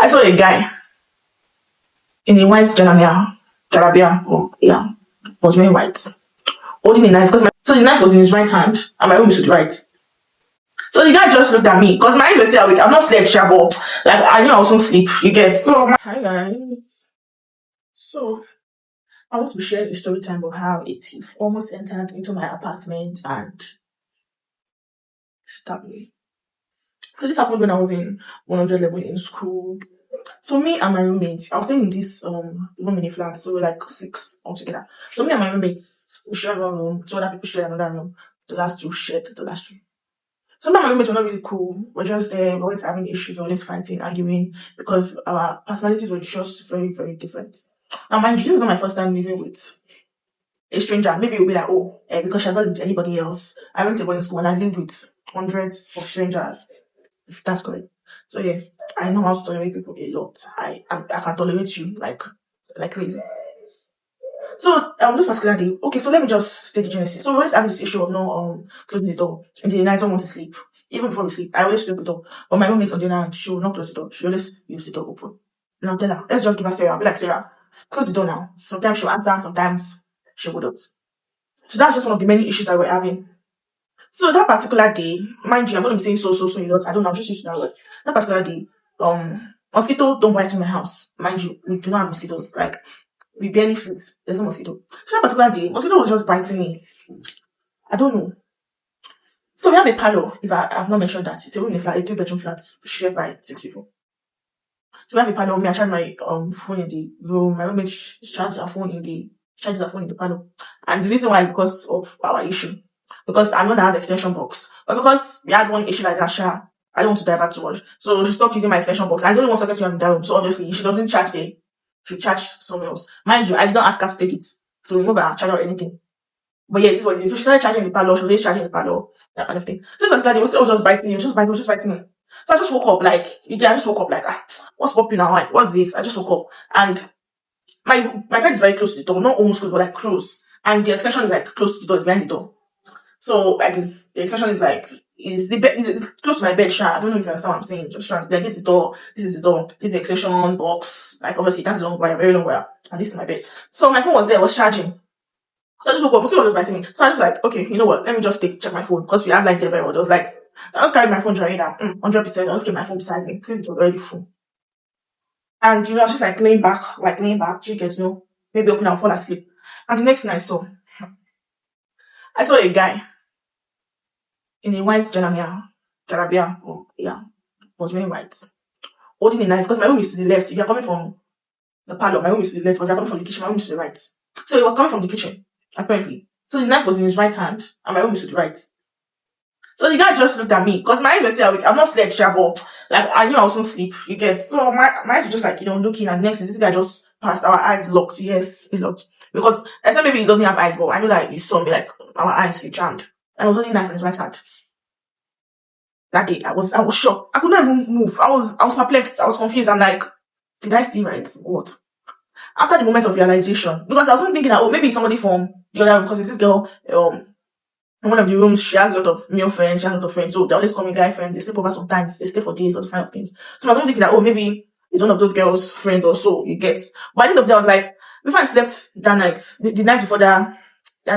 I saw a guy in a white jalabia, was wearing white, holding a knife so the knife was in his right hand and my own is to the right. So the guy just looked at me because my eyes were still awake. I'm not slept, but like I knew I wasn't sleep. You get hi guys. So I want to be sharing a story time of how a thief almost entered into my apartment and stabbed me. So this happened when I was in 100 level in school. So me and my roommates, I was staying in this room in a flat, so we're like 6 altogether. So me and my roommates, we shared one room, two other people shared another room. The last two shared the last room. So me and my roommates were not really cool. We're just there, we're always having issues, we're always fighting, arguing, because our personalities were just very, very different. Now mind you, this is not my first time living with a stranger. Maybe you'll be like, because she has not lived with anybody else. I went to boarding school and I lived with hundreds of strangers. If that's correct. So yeah, I know how to tolerate people a lot. I can tolerate you like crazy. So this particular day, okay, so let me just state the genesis. So we always have this issue of no closing the door in the night. Someone want to sleep. Even before we sleep, I always close the door. But my roommate on the night, she will not close the door. She always leaves the door open. Now tell her, let's just give her Sarah. Be like, Sarah, close the door now. Sometimes she'll answer, sometimes she wouldn't. So that's just one of the many issues that we're having. So that particular day, mind you, I'm going to be saying so a lot. I don't know, I'm just used to that word. That particular day, mosquito don't bite in my house. Mind you, we do not have mosquitoes. Like, we barely fit. There's no mosquito. So that particular day, mosquito was just biting me. I don't know. So we have a parlor. If I've not mentioned that, it's a room in a flat, a 3-bedroom flat shared by 6 people. So we have a parlor. Me, I charge my phone in the room. My roommate charges her phone in the parlor. And the reason why is because of our issue. Because I'm not that has extension box. But because we had one issue like that, I don't want to divert too much. So she stopped using my extension box. And there's only one socket you have in that room. So obviously, she doesn't charge there. She charge somewhere else. Mind you, I did not ask her to take it to remove her charger or anything. But yeah, this is what it is. So she started charging the parlor. She was charging the parlor, that kind of thing. So this was the mosquito was just biting me. It was just biting me. So I just woke up what's popping now? Like, what's this? I just woke up. And my bed is very close to the door. Not almost close, but like close. And the extension is like close to the door. It's behind the door. So like the extension is like the bed is close to my bed. I don't know if you understand what I'm saying. Just trying to like this is the door, this is the extension box. Like obviously that's a long wire, very long wire, and this is my bed. So my phone was there, was charging. So I just woke up, mosquito was just biting me. So I was like, okay, you know what? Let me just check my phone because we have light there very well. There was light. So I just carried my phone to that 100%. I just kept my phone beside me since it was already full. And I was just like laying back, maybe open and fall asleep. And the next thing I saw a guy in a white jalabia, was wearing white, holding a knife, because my room is to the left. If you're coming from the parlor, my room is to the left, but if you're coming from the kitchen, my room is to the right. So he was coming from the kitchen, apparently. So the knife was in his right hand, and my room is to the right. So the guy just looked at me, because my eyes were still awake. I'm not slept, but like I knew I wasn't sleep, you get. So my eyes were just like, looking, and next this guy just passed, our eyes locked. Yes, he locked. Because I said maybe he doesn't have eyes, but I knew that he saw me, like our eyes, he jammed. And I was holding a knife in his right hand. That day, I was shocked. I could not even move. I was perplexed. I was confused. I'm like, did I see right? What? After the moment of realization, because I wasn't thinking that, maybe it's somebody from the other room, because it's this girl, in one of the rooms, she has a lot of male friends, she has a lot of friends, so they always call me guy friends, they sleep over sometimes, they stay for days, or this kind of things. So I wasn't thinking that, maybe it's one of those girls' friends or so, you get. But at the end of the day, I was like, before I slept that night, the night before that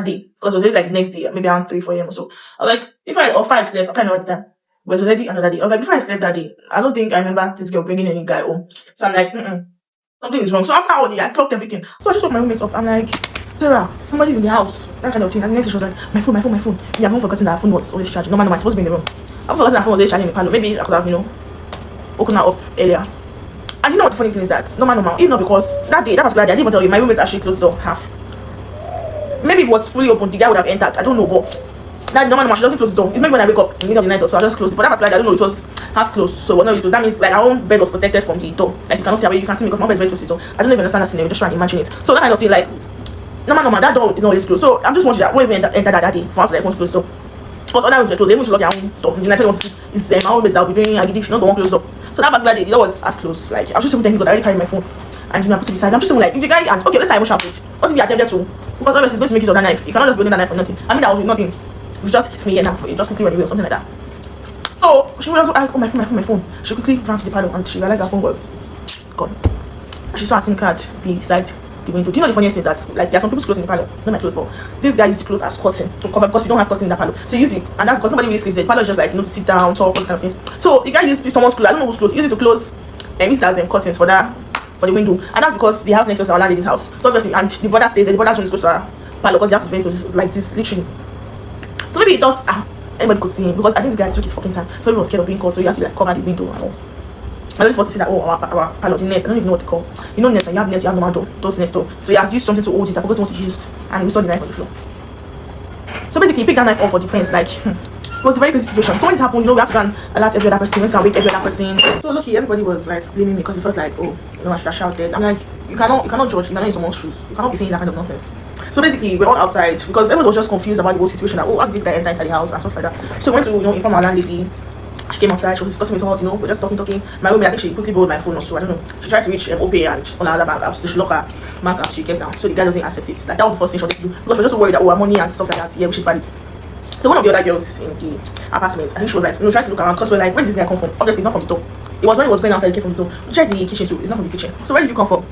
day, because it was like the next day, maybe around 3, 4 a.m. or so, I was like, or 5 slept, I can't remember the time. But it was already another day. I was like, before I slept that day, I don't think I remember this girl bringing any guy home. So I'm like, something is wrong. So after all day, I clocked everything. So I just woke my roommates up. I'm like, Sarah, somebody's in the house. That kind of thing. And next she was like, my phone. Yeah, I've forgotten that her phone was always charging. No, I'm supposed to be in the room. I've forgotten that her phone was always charging in the parlor. Maybe I could have, woken her up earlier. And you know what the funny thing is that? Normal. Even not because that day, that particular day, I didn't even tell you, my roommate actually closed the door half. Maybe it was fully open, the guy would have entered. I don't know, but that normal, she doesn't close the door. It's maybe when I wake up in the middle of the night or so, I just close it. But that particular day, I don't know, it was half closed. So what that means like our own bed was protected from the door. Like you cannot see her, you can see me because my bed is very close to the door. I don't even understand that scenario, just trying to imagine it. So that kind of thing, like normal, that door is not always closed. So I'm just wondering that whoever entered that day for us to want to close the door. Because other rooms were closed, they want to lock their own door. The night want to see is my own beds that will be doing agidi, not the one closed up. So that particular day, the door was half closed. Like I was just thinking, God, I already carried my phone. And I put it beside. I'm just like, if the guy and okay, let's say emotional approach. What if you attempted to? Because obviously it's going to make use of that knife. You cannot just bring that knife for nothing. I mean that was nothing. It just hit me and it just quickly ran away or something like that. So she was also like, my phone. She quickly ran to the parlor and she realized her phone was gone. She saw a SIM card beside the window. Do you know the funniest thing is that like there are some people's clothes in the parlor, not my clothes, but this guy used the clothes as curtain to cover because we don't have curtain in the parlor. So he used it, and that's because somebody really sleeps there. Parlor is just like to sit down, talk, those kind of things. So the guy used someone's clothes, I don't know whose clothes, he used it to close and used it as curtains for the window. And that's because the house next to us, our landlady's house. So obviously, and the brother stays there, the brother's room is close to our parlor because the house is very close. It's like this, literally. So maybe he thought anybody could see him because I think this guy took his fucking time. So he was scared of being caught, so he has to like cover the window and all. I don't first see that our parlor, the net, I don't even know what they call. You know nets, and you have nets, you have normal door, those nets door. So he has used something to hold it. I forgot what he used, and we saw the knife on the floor. So basically he picked that knife up for defense, like it was a very crazy situation. So when it happened, you know, we have to go and alert every other person, we have to wake every other person. So lucky everybody was like blaming me because it felt like, oh, you know, I should have shouted. I'm like, you cannot judge, you cannot use someone's truth. You cannot be saying that kind of nonsense. So basically we're all outside because everyone was just confused about the whole situation, that oh, how did this guy enter inside the house and stuff like that. So we went to, you know, inform our landlady. She came outside, she was discussing with us, you know, we're just talking. My roommate, I think she quickly borrowed my phone or so, I don't know. She tried to reach OP and on other bank apps, so she locked her bank app, she get down. So the guy doesn't access it. Like that was the first thing she wanted to do. Because we're just worried that our money and stuff like that, yeah, which is valid. So one of the other girls in the apartment, I think she was like, you know, trying to look around because we're like, where did this guy come from? Obviously it's not from the door. It was when he was going outside, he came from the door. We checked the kitchen too, it's not from the kitchen. So where did you come from?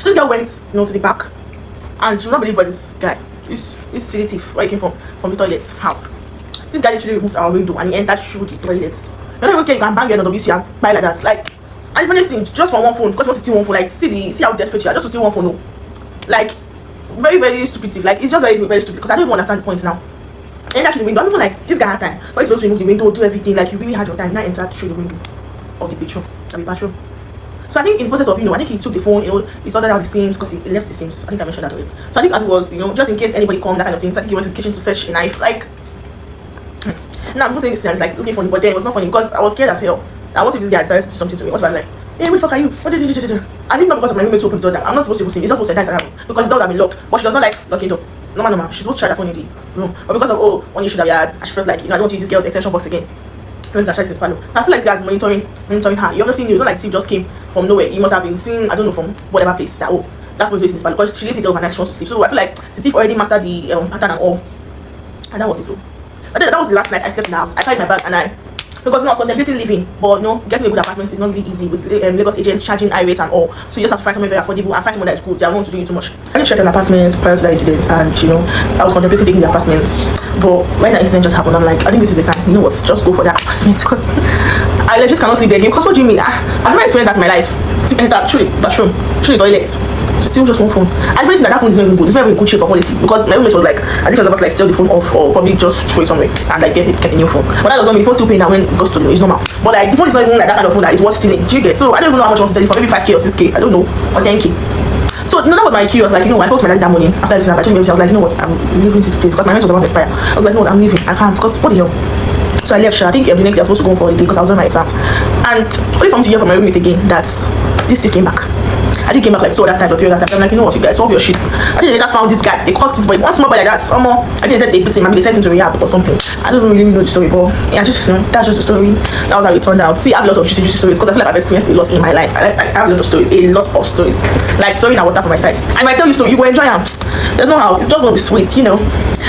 This girl went, you know, to the back, and she will not believe where this guy, this silly thief, where he came from the toilets. How? This guy literally removed our window and he entered through the toilets. You're not even scared you can bang it on WC and buy like that. Like, and the funniest thing, just from one phone, because once you steal one phone, like, see how desperate you are, just to steal one phone, no. Like, very, very stupid thief. Like, it's just very, very stupid, because I don't even understand the point now. Enter through the window. I'm even like, this guy had time. Why you supposed to remove the window, do everything, like, you really had your time, now enter through the window of the bathroom. So I think in the process of, you know, I think he took the phone, you know, he sorted out the SIMs, because he left the SIMs. I think I mentioned that already. So I think as it was, you know, just in case anybody come, that kind of thing, so I think he went to the kitchen to fetch a knife, like, now I'm saying this and like looking funny, but then it was not funny because I was scared as hell. I wanted this guy decided to do something to me. What was I like? Hey, what the fuck are you? What did you do? And even not because of my roommate who opened the door now. I'm not supposed to go see. It's not supposed to enter around because the door had been locked. But she does not like locking the door. Normal. She's supposed to try that phone in the room. But because of one issue that we had, she felt like, you know, I don't want to use this girl's extension box again. So I feel like this guy's monitoring her. You obviously knew, not like Steve just came from nowhere. He must have been seen, I don't know, from whatever place that that phone is in his palo because she lives with her overnight, she wants to sleep. So I feel like the thief already mastered the pattern and all. And that was it though. But that was the last night I slept in the house. I tried my bag and because now contemplating living, but you know, getting a good apartment is not really easy with Lagos agents charging high rates and all. So you just have to find somewhere very affordable and find someone that is good. They don't want to do you too much. I did check an apartment prior to that incident, and you know, I was contemplating taking the apartment. But when that incident just happened, I'm like, I think this is a sign. You know what? Just go for that apartment because I just cannot sleep there again. Because what do you mean? I've never experienced that in my life. That truly bathroom, truly toilet. So still just one phone. I feel like that phone is not even good. It's not even good shape or quality because my roommate was like, I think I was about to like sell the phone off or probably just throw it somewhere and like get a new phone. But that does not mean the phone still paying that when it goes to it's normal. But like the phone is not even like that kind of phone that is worth stealing. Do you get? So I don't even know how much I want to sell it for, maybe 5k or 6k. I don't know, or 10k. So you know, that was my cue. I was like, you know, I told my dad that morning after this, I told him, I was like, you know what, I'm leaving this place because my rent was about to expire. I was like, no, I'm leaving. I can't because what the hell. So I left. I think the next day I was supposed to go for holiday because I was on my exams. And only for me to hear from my roommate again that this thief came back. I think came back like 2 other times or 3 other times. I'm like, you know what, you guys, solve your shit. I think they later found this guy. They caught this boy once more by like that. I think they said they beat him. Maybe they sent him to rehab or something. I don't really know the story, but yeah, just you know, that's just the story. That was how it turned out. See, I have a lot of juicy stories because I feel like I've experienced a lot in my life. I have a lot of stories, like story now water for my side. I might tell you story, you go enjoy them. There's no how. It's just gonna be sweet, you know.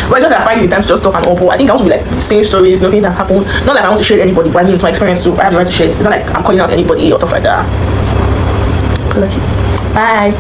But it's just I find the time to just talk and all. But I think I want to be like saying stories, you know, things that happen. Not like I want to share anybody, but I mean it's my experience too. I have the right to share it. It's not like I'm calling out anybody or stuff like that. Bye.